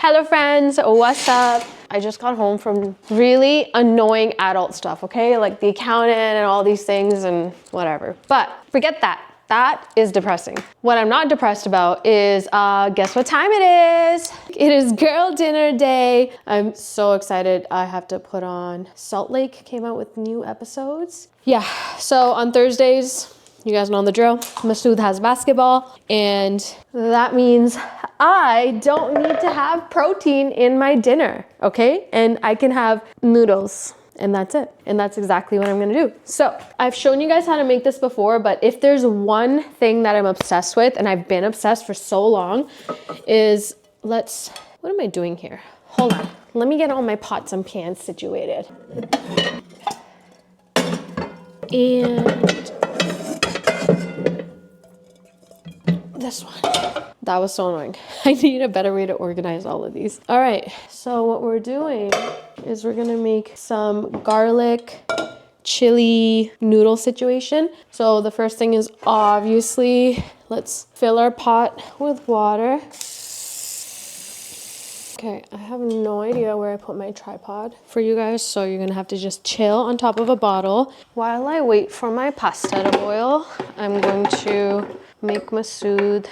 Hello friends, what's up? I just got home from really annoying adult stuff, okay? Like the accountant and all these things and whatever. But forget that. That is depressing. What I'm not depressed about is, guess what time it is? It is girl dinner day. I'm so excited. I have to put on Salt Lake came out with new episodes. Yeah, so on Thursdays, you guys know the drill. Masood has basketball, and that means I don't need to have protein in my dinner, okay? And I can have noodles, and that's it. And that's exactly what I'm gonna do. So I've shown you guys how to make this before, but if there's one thing that I'm obsessed with, and I've been obsessed for so long, is what am I doing here? Hold on, let me get all my pots and pans situated. And this one. That was so annoying. I need a better way to organize all of these. All right, so what we're doing is we're gonna make some garlic chili noodle situation. So the first thing is obviously, let's fill our pot with water. Okay, I have no idea where I put my tripod for you guys, so you're gonna have to just chill on top of a bottle. While I wait for my pasta to boil, I'm going to make Masood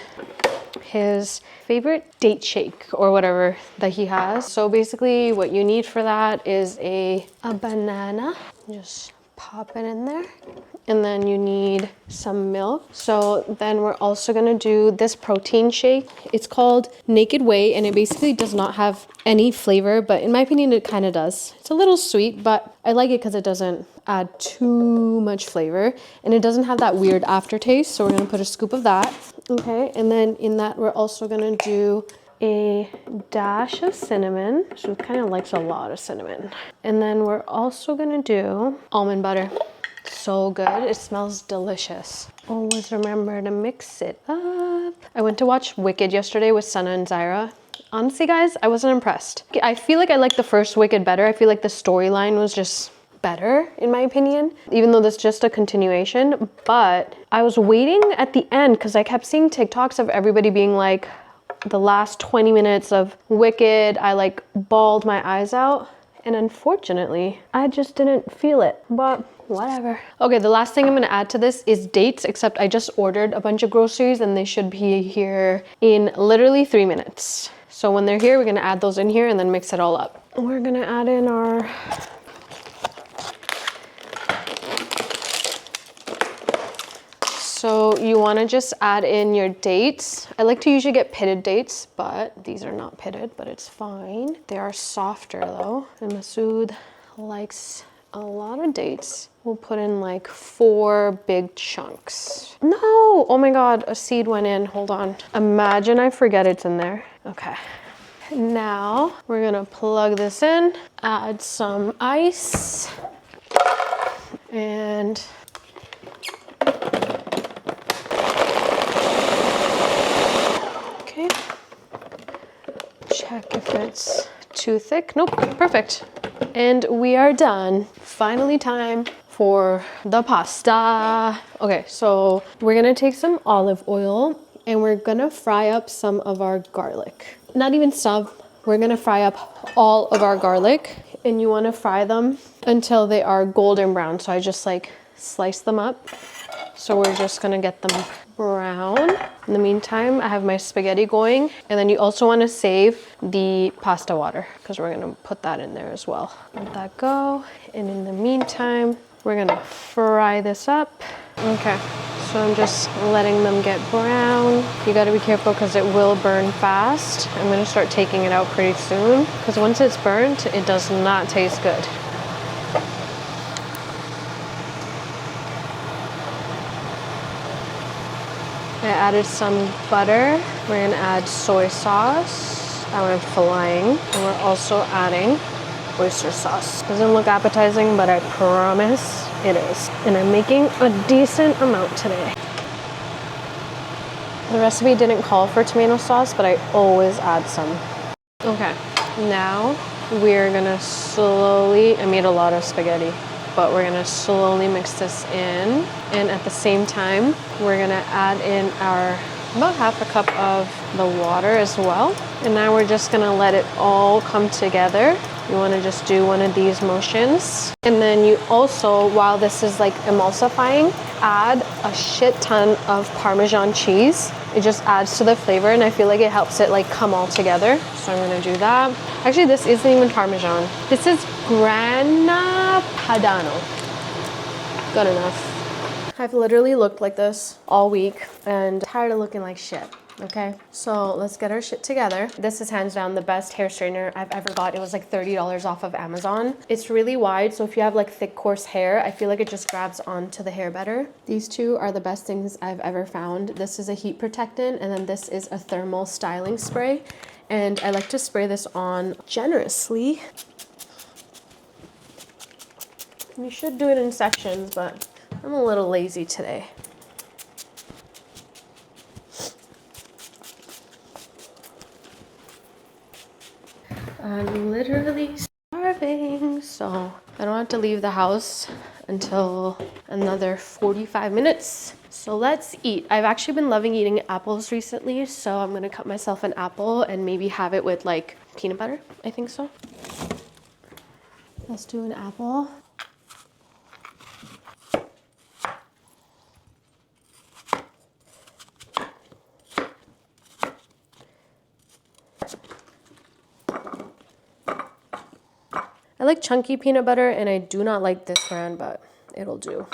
his favorite date shake or whatever that he has. So basically what you need for that is a banana. Just pop it in there. And then you need some milk. So then we're also gonna do this protein shake. It's called Naked Whey, and it basically does not have any flavor, but in my opinion, it kind of does. It's a little sweet, but I like it because it doesn't add too much flavor, and it doesn't have that weird aftertaste. So we're gonna put a scoop of that. Okay, and then in that, we're also gonna do a dash of cinnamon. She kind of likes a lot of cinnamon. And then we're also gonna do almond butter. So good, it smells delicious. Always remember to mix it up. I went to watch Wicked yesterday with Sana and Zaira. Honestly guys, I wasn't impressed. I feel like I liked the first Wicked better. I feel like the storyline was just better in my opinion, even though that's just a continuation. But I was waiting at the end because I kept seeing TikToks of everybody being like, the last 20 minutes of Wicked, I like bawled my eyes out. And unfortunately, I just didn't feel it, but whatever. Okay, the last thing I'm gonna add to this is dates, except I just ordered a bunch of groceries and they should be here in literally 3 minutes. So when they're here, we're gonna add those in here and then mix it all up. We're gonna add in our So you want to just add in your dates. I like to usually get pitted dates, but these are not pitted, but it's fine. They are softer though, and Masood likes a lot of dates. We'll put in like 4 big chunks. No, oh my God, a seed went in, hold on. Imagine I forget it's in there. Okay. Now we're gonna plug this in, add some ice, and check if it's too thick. Nope, perfect. And we are done. Finally time for the pasta. Okay, so we're gonna take some olive oil and we're gonna fry up some of our garlic. Not even some, we're gonna fry up all of our garlic, and you wanna fry them until they are golden brown. So I just like slice them up. So we're just gonna get them brown. In the meantime, I have my spaghetti going, and then you also want to save the pasta water because we're gonna put that in there as well. Let that go, and in the meantime, we're gonna fry this up. Okay, so I'm just letting them get brown. You gotta be careful because it will burn fast. I'm gonna start taking it out pretty soon because once it's burnt, it does not taste good. I added some butter. We're gonna add soy sauce. I went flying. And we're also adding oyster sauce. Doesn't look appetizing, but I promise it is. And I'm making a decent amount today. The recipe didn't call for tomato sauce, but I always add some. Okay, now we're gonna slowly, I made a lot of spaghetti, but we're gonna slowly mix this in. And at the same time, we're gonna add in our about half a cup of the water as well. And now we're just gonna let it all come together. You wanna just do one of these motions. And then you also, while this is like emulsifying, add a shit ton of Parmesan cheese. It just adds to the flavor, and I feel like it helps it like come all together. So I'm gonna do that. Actually, this isn't even Parmesan. This is Grana Padano. Good enough. I've literally looked like this all week and tired of looking like shit. Okay, so let's get our shit together. This is hands down the best hair straightener I've ever got. It was like $30 off of Amazon. It's really wide, so if you have like thick, coarse hair, I feel like it just grabs onto the hair better. These two are the best things I've ever found. This is a heat protectant, and then this is a thermal styling spray. And I like to spray this on generously. You should do it in sections, but I'm a little lazy today. I'm literally starving, so I don't have to leave the house until another 45 minutes. So let's eat. I've actually been loving eating apples recently, so I'm gonna cut myself an apple and maybe have it with like peanut butter. I think so. Let's do an apple. I like chunky peanut butter, and I do not like this brand, but it'll do.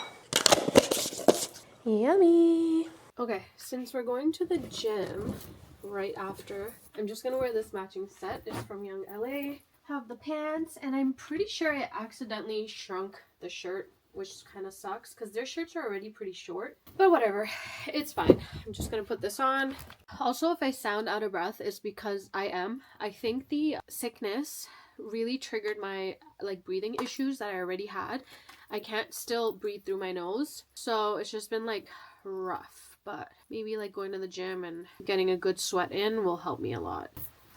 Yummy. Okay, since we're going to the gym right after, I'm just gonna wear this matching set. It's from Young LA. Have the pants, and I'm pretty sure I accidentally shrunk the shirt, which kind of sucks because their shirts are already pretty short, but whatever, it's fine. I'm just gonna put this on. Also, if I sound out of breath, it's because I am. I think the sickness really triggered my like breathing issues that I already had. I can't still breathe through my nose, so it's just been like rough, but maybe like going to the gym and getting a good sweat in will help me a lot.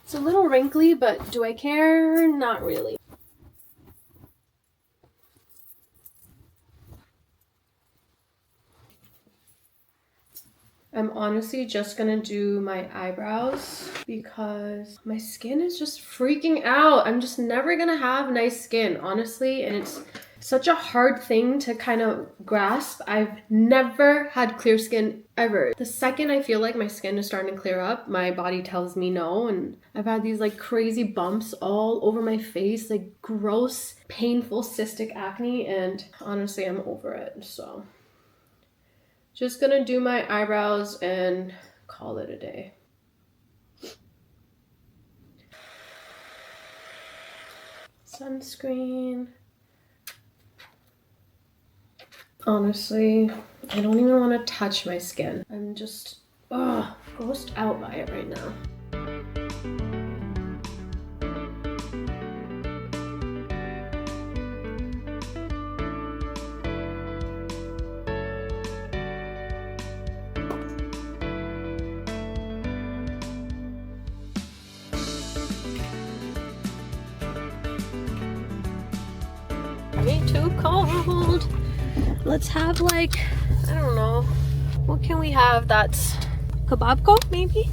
It's a little wrinkly, but do I care? Not really. I'm honestly just gonna do my eyebrows because my skin is just freaking out. I'm just never gonna have nice skin, honestly, and it's such a hard thing to kind of grasp. I've never had clear skin ever. The second I feel like my skin is starting to clear up, my body tells me no, and I've had these like crazy bumps all over my face, like gross, painful cystic acne, and honestly, I'm over it, so. Just gonna do my eyebrows and call it a day. Sunscreen. Honestly, I don't even want to touch my skin. I'm just, grossed out by it right now. Way too cold. Let's have like, I don't know, what can we have that's kebabko maybe?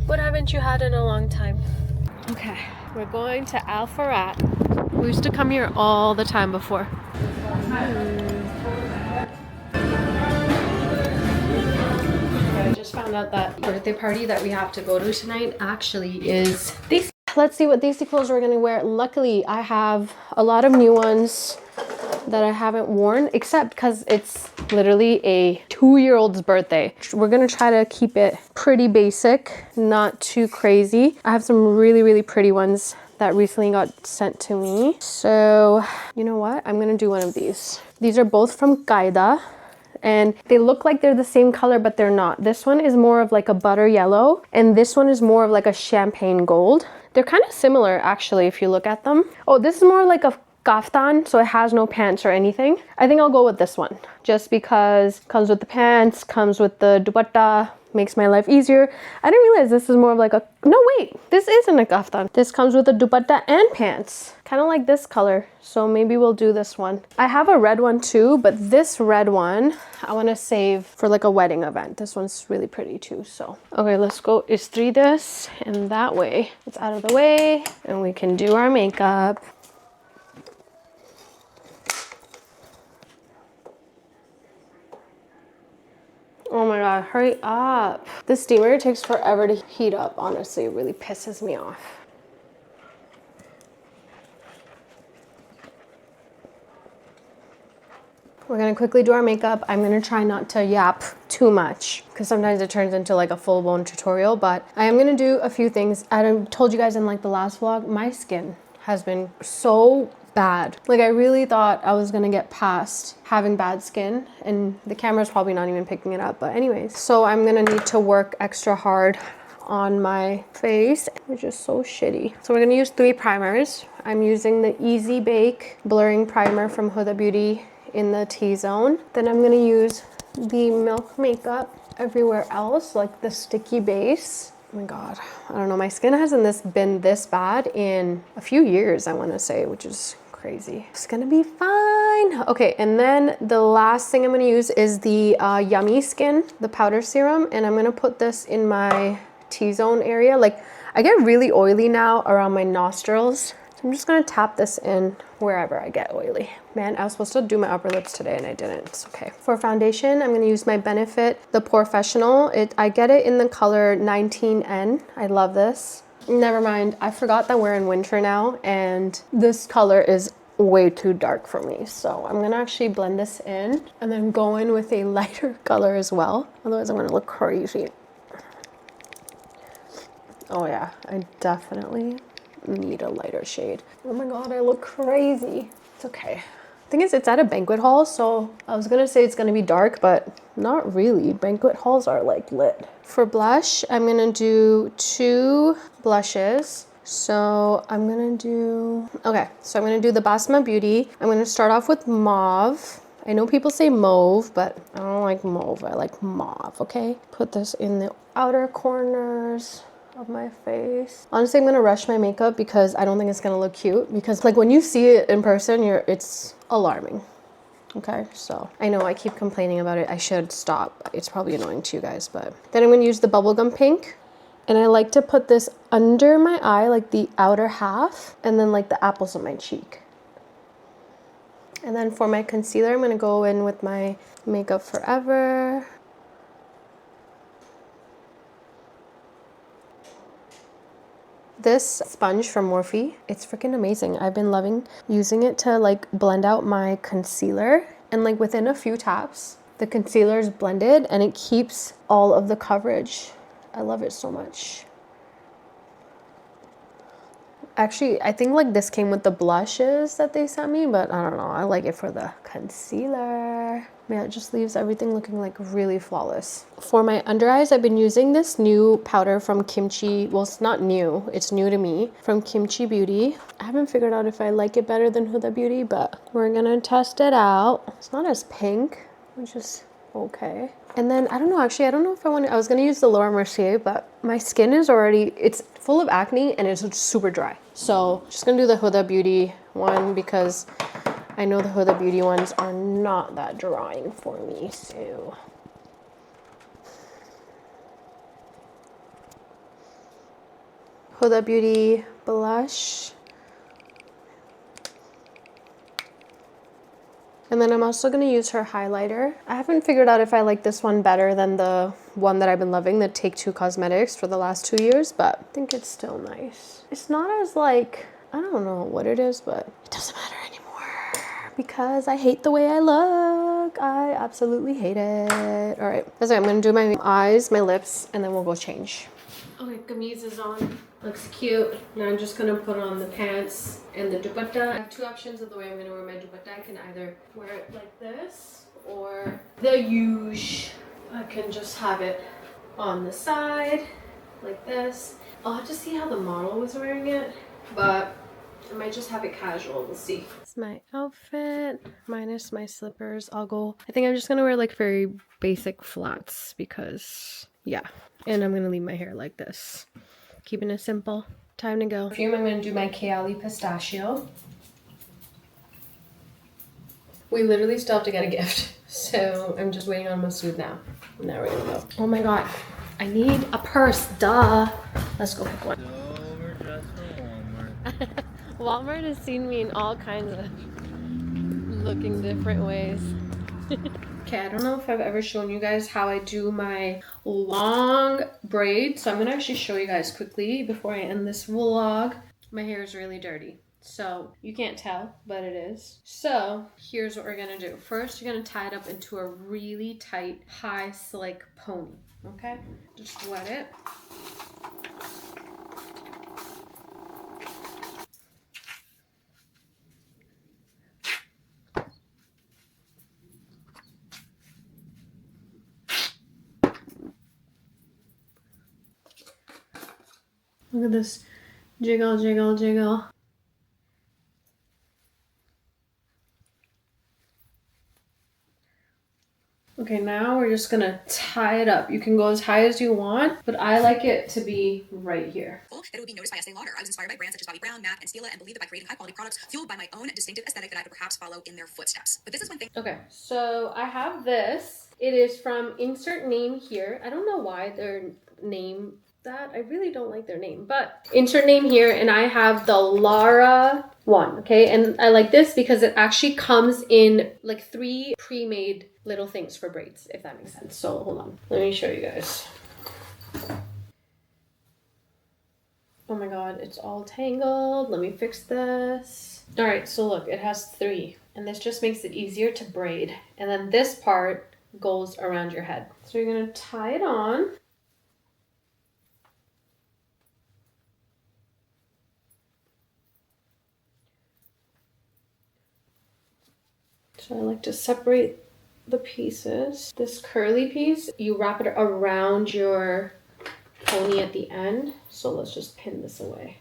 What haven't you had in a long time? Okay, we're going to Al Farad. We used to come here all the time before. I just found out that birthday party that we have to go to tonight actually is Desi. Let's see what Desi clothes we're gonna wear. Luckily, I have a lot of new ones that I haven't worn, except because it's literally a 2-year-old's birthday. We're gonna try to keep it pretty basic, not too crazy. I have some really, really pretty ones that recently got sent to me. So, you know what? I'm gonna do one of these. These are both from Gaida, and they look like they're the same color, but they're not. This one is more of like a butter yellow, and this one is more of like a champagne gold. They're kind of similar, actually, if you look at them. Oh, this is more like a kaftan, so it has no pants or anything. I think I'll go with this one just because it comes with the pants, comes with the dupatta, makes my life easier. I didn't realize this is more of like a, no wait, this isn't a kaftan. This comes with a dupatta and pants, kind of like this color. So maybe we'll do this one. I have a red one too, but this red one I want to save for like a wedding event. This one's really pretty too. So okay, let's go istri this, and that way it's out of the way and we can do our makeup. Oh my god, hurry up. This steamer takes forever to heat up, honestly. It really pisses me off. We're gonna quickly do our makeup. I'm gonna try not to yap too much because sometimes it turns into like a full-blown tutorial, but I am gonna do a few things. I told you guys in like the last vlog, my skin has been so bad. Like I really thought I was gonna get past having bad skin, and the camera's probably not even picking it up, but anyways. So I'm gonna need to work extra hard on my face, which is so shitty. So we're gonna use 3 primers. I'm using the Easy Bake Blurring Primer from Huda Beauty in the T-zone. Then I'm gonna use the Milk Makeup Everywhere Else, like the sticky base. Oh my god, I don't know, my skin hasn't been this bad in a few years, I want to say, which is crazy. It's gonna be fine. Okay, and then the last thing I'm gonna use is the Yummy Skin, the powder serum, and I'm gonna put this in my T-zone area. Like I get really oily now around my nostrils, so I'm just gonna tap this in wherever I get oily. Man, I was supposed to do my upper lips today and I didn't. It's okay. For foundation, I'm gonna use my Benefit the Professional. I get it in the color 19N. I love this. Never mind, I forgot that we're in winter now and this color is way too dark for me. So I'm gonna actually blend this in and then go in with a lighter color as well. Otherwise I'm gonna look crazy. Oh yeah, I definitely need a lighter shade. Oh my god, I look crazy. It's okay. Thing is, it's at a banquet hall, so I was gonna say it's gonna be dark, but not really. Banquet halls are like lit. For blush, I'm gonna do 2 blushes. So I'm gonna do, okay, so I'm gonna do the Basma Beauty. I'm gonna start off with mauve. I know people say mauve, but I don't like mauve. I like mauve, okay? Put this in the outer corners of my face. Honestly, I'm gonna rush my makeup because I don't think it's gonna look cute, because like when you see it in person, it's alarming. Okay, so I know I keep complaining about it. I should stop. It's probably annoying to you guys, but then I'm gonna use the bubblegum pink, and I like to put this under my eye, like the outer half, and then like the apples of my cheek. And then for my concealer, I'm gonna go in with my Makeup Forever. This sponge from Morphe, it's freaking amazing. I've been loving using it to like blend out my concealer, and like within a few taps, the concealer is blended and it keeps all of the coverage. I love it so much. Actually, I think like this came with the blushes that they sent me, but I don't know. I like it for the concealer. Yeah, it just leaves everything looking like really flawless. For my under eyes, I've been using this new powder from Kimchi. Well, it's not new. It's new to me. From Kimchi Beauty. I haven't figured out if I like it better than Huda Beauty, but we're gonna test it out. It's not as pink, which is okay. And then, I don't know, actually, I don't know if I was gonna use the Laura Mercier, but my skin is already, it's full of acne and it's super dry. So, just gonna do the Huda Beauty one because I know the Huda Beauty ones are not that drying for me, so. Huda Beauty blush. And then I'm also gonna use her highlighter. I haven't figured out if I like this one better than the one that I've been loving, the Take Two Cosmetics, for the last 2 years, but I think it's still nice. It's not as like, I don't know what it is, but it doesn't matter anymore because I hate the way I look. I absolutely hate it. All right, that's it. I'm gonna do my eyes, my lips, and then we'll go change. Okay, kameez is on. Looks cute. Now I'm just gonna put on the pants and the dupatta. I have 2 options of the way I'm gonna wear my dupatta. I can either wear it like this or the huge. I can just have it on the side like this. I'll have to see how the model was wearing it, but I might just have it casual, we'll see. It's my outfit, minus my slippers. I think I'm just gonna wear like very basic flats because, yeah. And I'm gonna leave my hair like this. Keeping it simple. Time to go. Perfume, I'm gonna do my Kayali Pistachio. We literally still have to get a gift. So I'm just waiting on Masood now. Now we're gonna go. Oh my God, I need a purse, duh. Let's go pick one. So we're dressed for Walmart. Walmart has seen me in all kinds of looking different ways. Okay, I don't know if I've ever shown you guys how I do my long braid. So I'm gonna actually show you guys quickly before I end this vlog. My hair is really dirty. So you can't tell, but it is. So here's what we're gonna do. First, you're gonna tie it up into a really tight, high slick pony, okay? Just wet it. Look at this, jiggle, jiggle, jiggle. Okay, now we're just gonna tie it up. You can go as high as you want, but I like it to be right here. That it would be noticed by Estee Lauder. I was inspired by brands such as Bobbi Brown, MAC, and Stila, and believe that by creating high-quality products fueled by my own distinctive aesthetic that I could perhaps follow in their footsteps. But this is one thing. Okay, so I have this. It is from insert name here. I don't know why their name that. I really don't like their name, but insert name here, and I have the Lara one, okay? And I like this because it actually comes in like 3 pre-made little things for braids, if that makes sense. So hold on, let me show you guys. Oh my God, it's all tangled. Let me fix this. All right, so look, it has 3, and this just makes it easier to braid. And then this part goes around your head. So you're gonna tie it on. So I like to separate the pieces. This curly piece, you wrap it around your pony at the end. So let's just pin this away.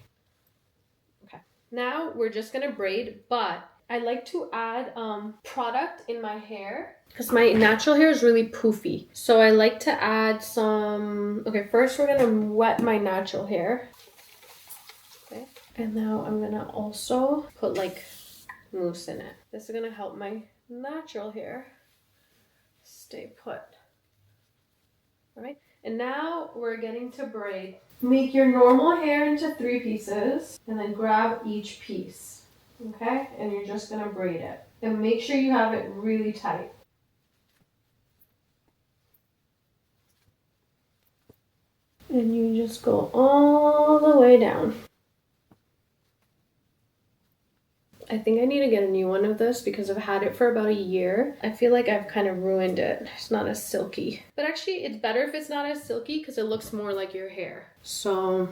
Okay, now we're just gonna braid, but I like to add product in my hair because my natural hair is really poofy. So I like to add some, okay, first we're gonna wet my natural hair. Okay, and now I'm gonna also put like mousse in it. This is gonna help my natural hair stay put. All right, and now we're getting to braid. Make your normal hair into 3 pieces and then grab each piece, okay? And you're just gonna braid it. And make sure you have it really tight. And you just go all the way down. I think I need to get a new one of this because I've had it for about a year. I feel like I've kind of ruined it. It's not as silky. But actually, it's better if it's not as silky because it looks more like your hair. So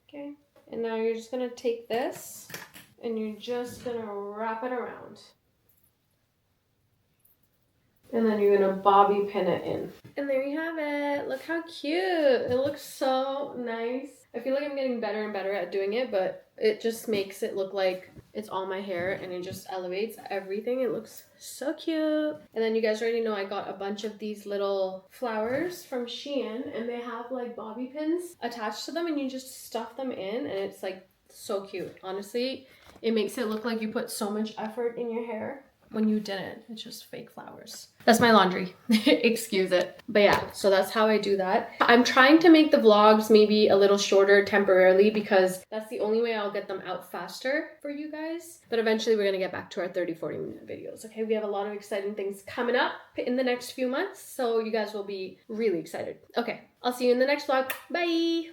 okay. And now you're just gonna take this and you're just gonna wrap it around. And then you're gonna bobby pin it in. And there you have it. Look how cute. It looks so nice. I feel like I'm getting better and better at doing it, but it just makes it look like it's all my hair and it just elevates everything. It looks so cute. And then you guys already know I got a bunch of these little flowers from Shein and they have like bobby pins attached to them and you just stuff them in and it's like so cute. Honestly, it makes it look like you put so much effort in your hair. When you didn't, it's just fake flowers. That's my laundry. Excuse it. But yeah, so that's how I do that. I'm trying to make the vlogs maybe a little shorter temporarily because that's the only way I'll get them out faster for you guys. But eventually we're gonna get back to our 30-40 minute videos. Okay, we have a lot of exciting things coming up in the next few months. So you guys will be really excited. Okay, I'll see you in the next vlog. Bye.